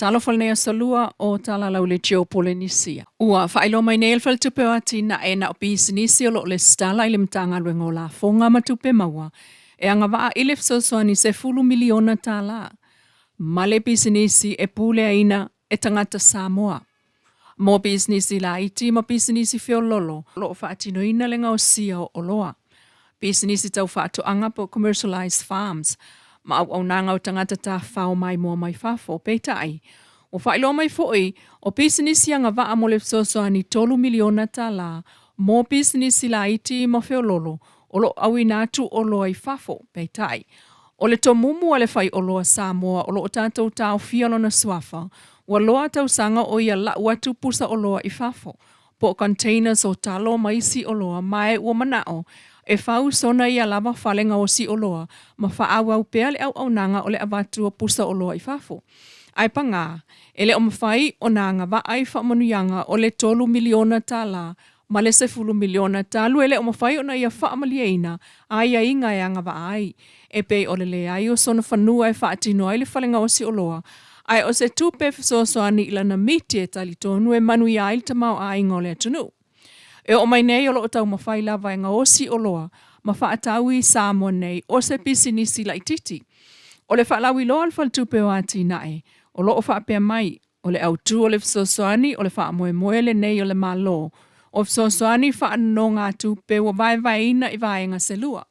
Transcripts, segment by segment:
Talo falnea salua o tala lauletio Polynesia. Ua whailo mai neil fal tupe ati na e na o bisinisi o lo le stala ili mtanga luengo la fonga matupe maua. E anga waa ilif sosoani se fulu miliona tala. Male bisinisi e pule aina e tangata Samoa. Mo bisinisi la iti mo bisinisi fio lolo. Lo whaatino ina lenga o sia o loa. Bisinisi tau whaato anga po commercialized farms. Ma au nanga o tangata ta whao mai mua mai whafo, peitai. O whailo mai foi, o bisinisi anga waa mo le sosoani tolu miliona tala, mo bisinisi la iti mo feololo, o lo awi natu o lo ai whafo, peitai. O le to mumu ale whai o loa Samoa, o lo o tātou tau fialo na swafa, wa loa tau sanga o ia la watu pusa o loa i whafo. Po containers o talo maisi o loa mai ua manao, e FOU sona ia lava falenga o si o loa, ma whaau au pea le au nanga o le avatua pusa o loa i whafo. Ai panga, ele o mawhai o nanga wa ai whamanuianga o le tolu miliona tala, ma le se fulu miliona talu ele o mawhai o na ia whaamaliaina, ai a inga e anga wa ai. E pei o le ai o sona whanua e whaatino ai le falenga o si o loa, ai o se tupe fisosoani ila na miti e tali tonu e manui ai le tamau a inga o le atunu. E o mai nei o lo tau mawhai lava e nga osi o loa, ma whaataui Samoa nei o se bisinisi la ititi. O le whaalawi loa alfa tupe o ati nae, o lo o whaapea mai, o le autu o le fisosoani, o le whaamoe moele nei o le malo. O fisosoani whaano ngā tupe o vai ina i vaenga se lua.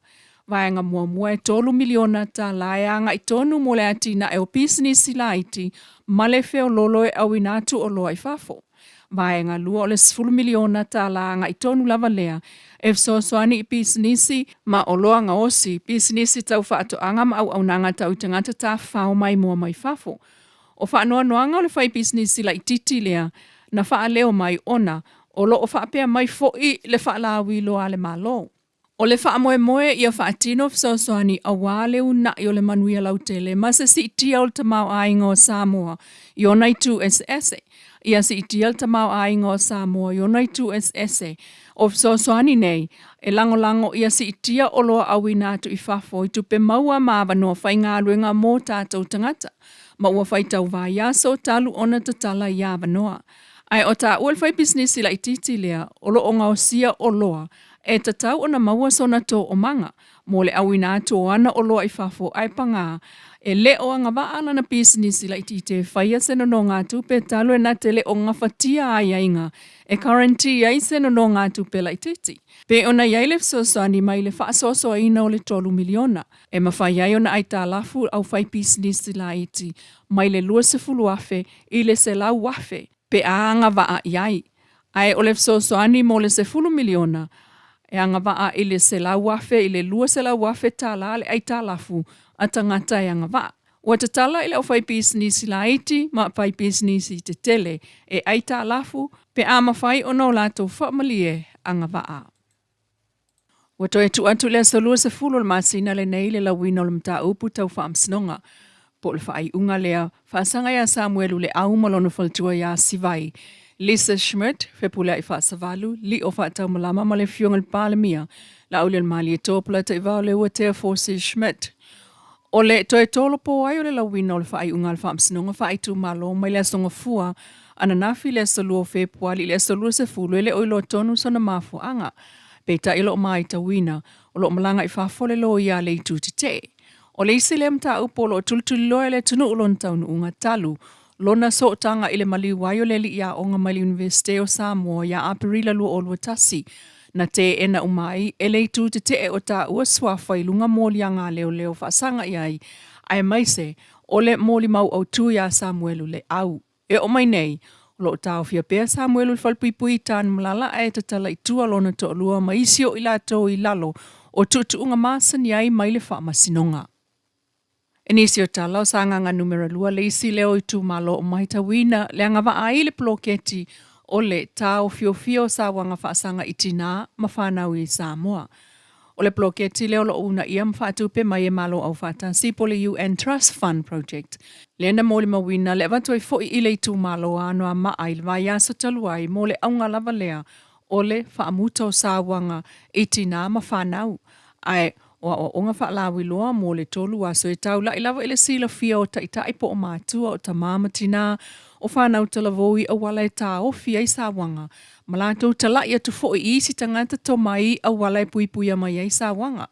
Vaenga mua e tolu miliona ta laeanga i tonu mo le ati nae o bisinisi la iti, ma le feo lolo e au inatu o loa i whafo. Vaenga lua o le 10 miliona tala nga i tonu lava lea. E fisosoani i bisinisi ma o loa nga osi, bisinisi tau whaato anga ma au nanga tau tangata ta whao mai mua mai whafo. O whaanoa noanga o le whai bisinisi la i titi lea, na wha leo mai ona, o lo o whaapea mai foi le whaalawi loa le malo. O le whaamoe ia whaatino fisosoani a wale una i o le manuia lautele, ma se si itia o le tamau ainga o Samoa, i o nai tu ese. Ia si itia le tamau ainga o Samoa, i o nai tu ese. O fisosoani nei, e lango ia si itia o loa awina atu i whafo, i tupe maua mawa noa whai ngā ruenga mō tātou tangata. Ma ua whai tau vai aso talu ona tatala i awa noa. Ai o tā ua le whai bisinisi la i titi lea, o lo o ngau sia o loa, e tatau ona maua sona tō o manga, mo le awina atu o ana o loa i whafo ai panga, e le o anga waala na bisinisi la i tite whaia seno no ngā tupe talu e na te le o ngawhatia ai ainga, e karanti ai seno no ngā tupe la i titi. Pe ona iai le fisosoani mai le whaasoso ina o le 3 miliona, e mawhai ai ona ai tā lafu au whai bisinisi la iti, mai le 20 afe i le se lau afe, pe a anga waa iai. Ai o le fisosoani mo le 10 miliona, e anga waa i le se lau afe, i le 2 afe tala le ai tā lafu, a tangata e anga waa. Ua te tala i le o whai bisinisi la iti, ma whai bisinisi te tele, e ai tā lafu, pe a mawhai o no lato whaamalie anga waa. Ua toi tu atu le salua se fulo le masina le nei le lawina o le mta upu tau whaamsinonga, po le whai unga lea, whaasanga ia Samuelu le au malona faltua ia sivai, Lisa Schmidt, whepulea i whaasavalu, li o whaatau malama ma le fionga le palemia, la ule le mali e tōpula te iwao le ua tea Forsi Schmidt. O le toe tolo po ai o le lawina o le whai unga le whaamsinonga whai tu malo mai le songa fua, ananafi le salua o Februari le salua se fulu ele oilo tonu sana mafu anga. Peita ilo mai tawina, o lo malanga i whafole lo ia le itu te. O le isi le mta upo lo tulutuli loa le tunu ulon taunu unga talu, lona so tanga ile mali wayo le li ia o ngamali Universite o Samoa ia apirila lua o lua tasi, na te ena umai ele itu te o ta ua swafa i lunga moli anga leo whaasanga iai, ai maise o le moli mau au tu ia Samuelu le au. E o mai nei, lo tau fia pea Samuelu le falpuipui tan malala e tatala i tua lona to lua maisio i lato i lalo o tutu unga masan iai mai le whaamasinonga. Enisio tala o sanganga numero lua le isi leo i tu malo o maita wina le anga ai le ploketi o le tau fio sa wanga whaasanga i tina ma whanau i Samoa. O le ploketi leo lo una ia mwhatupe mai e malo au whatasi po le UN Trust Fund Project. Le na moli mawina le avatoi foi i le tu malo ano a maa il vai aso taluai mo le aunga lava lea o le whaamuta o sa wanga i tina ma whanau. Ai o onga whaalawi loa mo le tolu aso e tau la ilawa ele sila fia o taitai po o mātua o ta māmatina o whanau talavoi a wala e tā o fia i sāwanga. Malatou tala ia tu fo i isi tangata to mai a wala e pui pui a mai i sāwanga.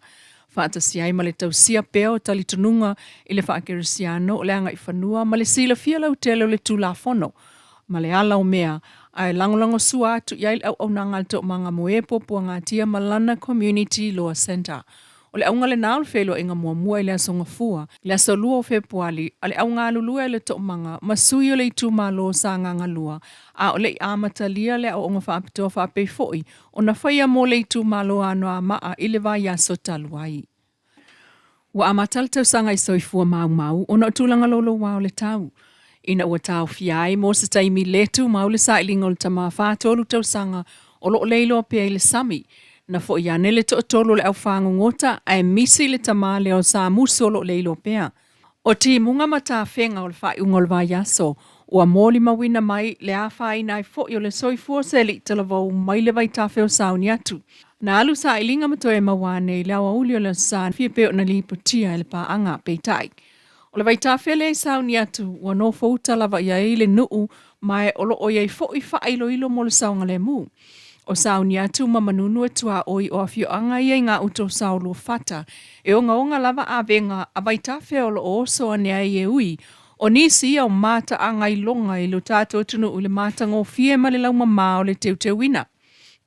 Whaata si ai ma le tau sia peo tali tununga i le whaakerisiano o le anga i whanua ma le sila fia lau tele o le tū fono. Ma le ala o mea ai langolango sua atu iai au au nangal to manga moepo puanga tia Malana Community Law Center. O le aunga le nao le whelo inga mua i le asonga fua, le aso lua o Februari, a le aunga lulua le to manga, masui o le itu malo sa nganga lua, a o le amata lia le au onga whaapitoa whaapei foi, o na whaia mo le itu malo anoa maa i le vai aso taluai. Wa amatal tau sanga i soifua mau, o na tulanga lolo wao le tau. Ina ua tau fiai, mo se taimi letu mau le sailingo le tama whaatolu tau sanga, o lo leilo pia i le sami, na fo ia nele to tolo le au whangu ngota, ai misi le tama le o sa muso lo leilo pia. O ti munga mata whenga o le whai ungol vai aso, ua mōli mawina mai le a whai nai fo i o le soifua se li talavau mai le vai tawheo sauni atu. Na alu sa ilinga mato e mawane le awa uli o le sa fia peo na lipo tia le pa anga peitai. O le vai tawheo le sauni atu, ua no fauta lava ia le nuu mai o lo o iei fo i wha ilo mo le saunga le mu. O sauni atu mamanunu e tua oi o afio anga ia ngā uto saulu fata. E o ngaonga lava a venga a vai tawheo lo oso anea i e ui. O nisi ia o mata anga i longa i lo tātou tunu u le mata ngō fie ma le lauma mao le teu wina.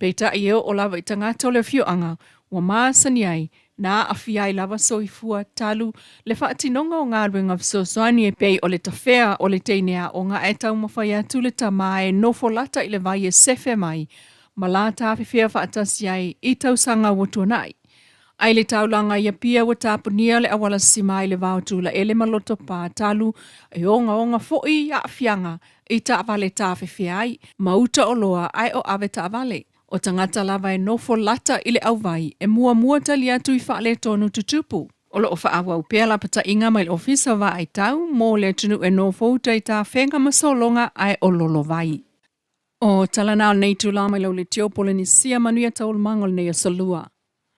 Peita i eo o lava i tangata o le afio anga, ua maasani ai, na afiai lava soifua talu le whaatinonga o ngā ruenga fsoswani e pei o le tawhea o le teinea o ngā e tau mawhai atu le tamae nofo lata i le vai e sefe mai, ma la tāwhiwhea whaatasi ai i tau sanga wotuanai. Ai le taulanga ia pia wa tāpunia le awala sima i le vautula ele maloto pā talu e onga foi a fianga i tāwale tāwhiwhea ai, mauta o loa ai o ave tāwale. O tangata lava e nofo lata i le auwai e mua tali atu i whaale tonu tutupu. O lo o whaawa upea la pata inga mai le ofisa wa ai tau, mō le tunu e nofo utai tā whenga masolonga ai o lolo vai. O talanao nei tū la mai lau le tio Polynesia manuia taul mangol nei a solua.